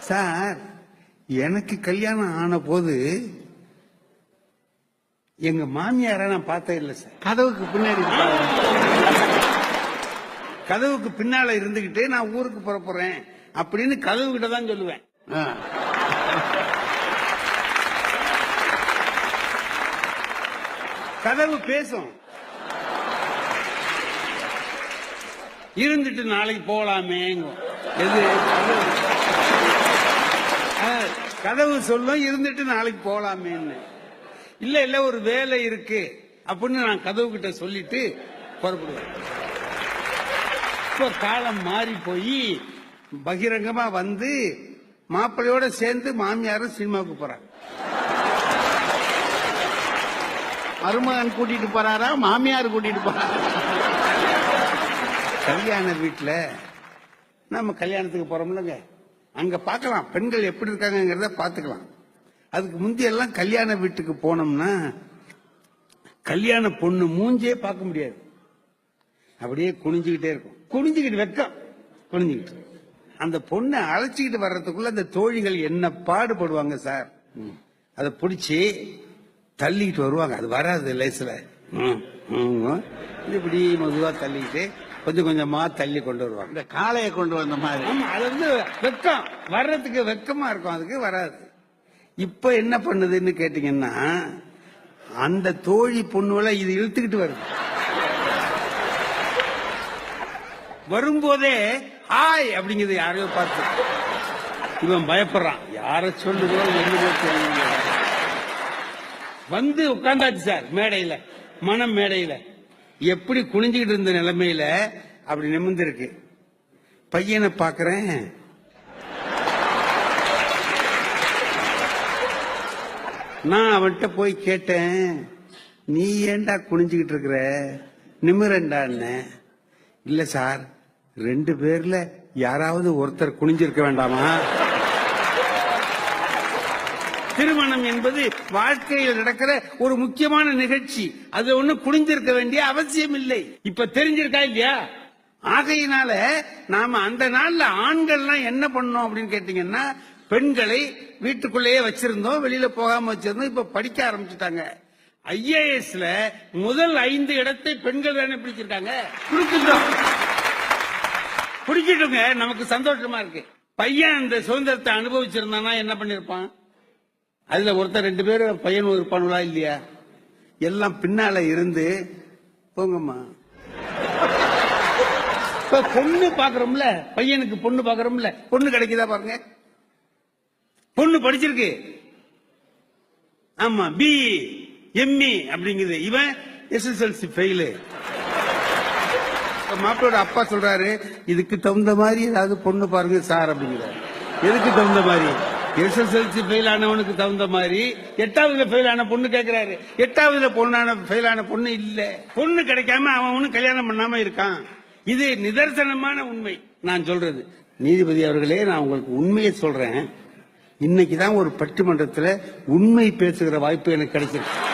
Sir, எனக்கு கல்யாணம் ஆன போது எங்க மாமியார நான் பார்த்தே இல்லை சார். கதவுக்கு பின்னாடி கதவுக்கு பின்னால இருந்துகிட்டு நான் ஊருக்கு போறேன் அப்படின்னு கதவு கிட்ட தான் சொல்லுவேன். கதவு பேசும், இருந்துட்டு நாளைக்கு போகலாமே. எது கதவு சொல்லும், இருந்துட்டு நாளைக்கு போகலாமேன்னு. இல்ல இல்ல ஒரு வேலை இருக்கு அப்படின்னு நான் கதவு கிட்ட சொல்லிட்டு புறப்படுவேன். இப்ப காலம் மாறி போய் பகிரங்கமா வந்து மாப்பிள்ளையோட சேர்ந்து மாமியாரும் சினிமாவுக்கு போறாங்க. மருமகன் கூட்டிட்டு போறாரா, மாமியார் கூட்டிட்டு போறாரா? கல்யாண வீட்டுல நம்ம கல்யாணத்துக்கு போறோம்லங்க, அங்க பார்க்கலாம் பெண்கள் எப்படி இருக்காங்கிறத பாத்துக்கலாம். அதுக்கு முந்தையெல்லாம் கல்யாண வீட்டுக்கு போனோம்னா கல்யாண பொண்ணு மூஞ்சே பார்க்க முடியாது, அப்படியே குனிஞ்சுக்கிட்டே இருக்கும். குனிஞ்சுக்கிட்டு வெக்கம் குனிஞ்சுக்கிட்டு அந்த பொண்ணை அழைச்சிக்கிட்டு வர்றதுக்குள்ள அந்த தோழிகள் என்ன பாடுபடுவாங்க சார். அதை பிடிச்சி தள்ளிக்கிட்டு வருவாங்க. அது வராது லேசில், இப்படி மெதுவா தள்ளிக்கிட்டு கொஞ்சம் கொஞ்சமா தள்ளி கொண்டு வருவாங்க. இந்த காளையை கொண்டு வந்த மாதிரி. அது வந்து வெக்கம் வர்றதுக்கு வெக்கமா இருக்கும், அதுக்கு வராது. இப்ப என்ன பண்ணுதுன்னு கேட்டீங்கன்னா அந்த தோழி பொண்ணுல இது இழுத்துக்கிட்டு வருது. வரும்போதே ஹாய் அப்படிங்கிறது யாரையோ பார்த்து இவன் பயப்படுறான். யார சொல்லுதோ என்ன வந்து உட்கார்ந்தாச்சு சார் மேடையில, மனம் மேடையில. எப்படி குனிஞ்சுக்கிட்டு இருந்த நிலைமையில அப்படி நிமிர்ந்திருக்கு. பையனை பாக்குறேன், நான் அவன்கிட்ட போய் கேட்டேன், நீ ஏண்டா குனிஞ்சுக்கிட்டு இருக்கிற, நிமிரண்டான்னு. இல்ல சார், 2 பேர்ல யாராவது ஒருத்தர் குனிஞ்சிருக்க வேண்டாமா? திருமணம் என்பது வாழ்க்கையில் நடக்கிற ஒரு முக்கியமான நிகழ்ச்சி. அது ஒண்ணு குனிஞ்சிருக்க வேண்டிய அவசியம் இல்லை. இப்ப தெரிஞ்சிருக்கா இல்லையா? ஆகையினால நாம அந்த நாள்ல ஆண்கள்லாம் என்ன பண்ணோம் அப்படின்னு கேட்டீங்கன்னா, பெண்களை வீட்டுக்குள்ளேயே வச்சிருந்தோம், வெளியில போகாம வச்சிருந்தோம். இப்ப படிக்க ஆரம்பிச்சுட்டாங்க. IASல முதல் 5 இடத்தை பெண்கள் தானே பிடிச்சிருக்காங்க. பிடிச்சிட்டுங்க, நமக்கு சந்தோஷமா இருக்கு. பையன் அந்த சுதந்திரத்தை அனுபவிச்சிருந்தானா என்ன பண்ணிருப்பான்? அதுல ஒருத்தர் 2 பேரும் பையன் இருப்பானுங்களா இல்லையா? எல்லாம் பின்னால இருந்து போங்கம்மா. இப்ப பொண்ணு பாக்குறோம்ல, பையனுக்கு பொண்ணு பாக்குறோம்ல, பொண்ணு கிடைக்குதா பாருங்க. பொண்ணு படிச்சிருக்கு, ஆமா BE ME அப்படிங்குது. இவன் SSLC ஃபெயிலு. மாப்பிளோட அப்பா சொல்றாரு, இதுக்கு தகுந்த மாதிரி ஏதாவது பொண்ணு பாருங்க சார் அப்படிங்கிறாரு. எதுக்கு தகுந்த மாதிரி? SSLC ஃபெயில் ஆனவனுக்கு தகுந்த மாதிரி 8ஆவதுல ஃபெயில் ஆன பொண்ணு கேட்கிறாரு. 8ஆவதுல ஃபெயில் ஆன பொண்ணு இல்ல. பொண்ணு கிடைக்காம அவனும் கல்யாணம் பண்ணாம இருக்கான். இது நிதர்சனமான உண்மை நான் சொல்றது. நீதிபதி அவர்களே, நான் உங்களுக்கு உண்மையை சொல்றேன். இன்னைக்குதான் ஒரு பட்டிமன்றத்தில் உண்மை பேசுகிற வாய்ப்பு எனக்கு கிடைச்சிருக்கு.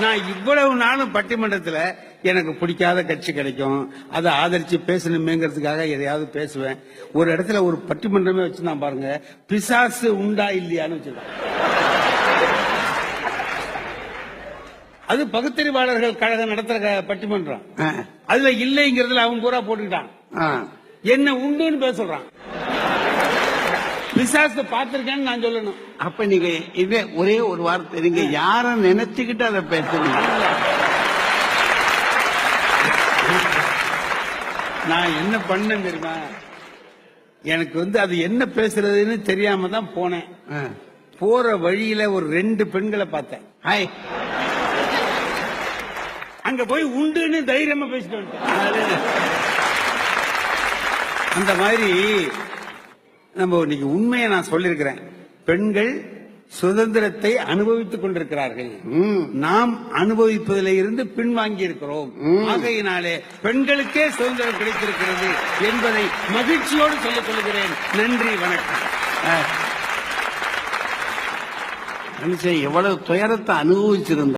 நான் இவ்வளவு நாளும் பட்டிமன்றத்தில் எனக்கு பிடிக்காத கட்சி கிடைக்கும், அதை ஆதரிச்சு பேசணுமேங்கிறதுக்காக எதையாவது பேசுவேன். ஒரு இடத்துல ஒரு பட்டிமன்றமே வச்சுதான் பாருங்க, பிசாசு உண்டா இல்லையான்னு வச்சிருக்கேன். அது பகுத்தறிவாளர்கள் கழகம் நடத்துற பட்டிமன்றம். அதுல இல்லைங்கிறதுல அவன் பூரா போட்டுக்கிட்டான். என்ன உண்டுன்னு பேச சொல்றான். பிசாசு பார்த்திருக்கேன்னு நான் சொல்லணும். அப்ப நீங்க இதே ஒரே ஒரு வார்த்தை, நீங்க யார நினைச்சுக்கிட்டு அதை பேசுறீங்க? நான் என்ன பண்ணேன் தெரியுமா? எனக்கு வந்து அது என்ன பேசுறதுன்னு தெரியாம தான் போனேன். போற வழியில ஒரு 2 பெண்களை பார்த்தேன். அங்க போய் உண்டுன்னு தைரியமா பேசிட்டு வந்துட்டேன். அந்த மாதிரி நம்ம இன்னைக்கு உண்மையை நான் சொல்லியிருக்கிறேன். பெண்கள் சுதந்திரத்தை அனுபவித்துக் கொண்டிருக்கிறார்கள். நாம் அனுபவிப்பதில் இருந்து பின்வாங்கி இருக்கிறோம். ஆகையினாலே பெண்களுக்கே சுதந்திரம் கிடைத்திருக்கிறது என்பதை மகிழ்ச்சியோடு சொல்லிக் கொள்கிறேன். நன்றி, வணக்கம். எவ்வளவு துயரத்தை அனுபவிச்சிருந்த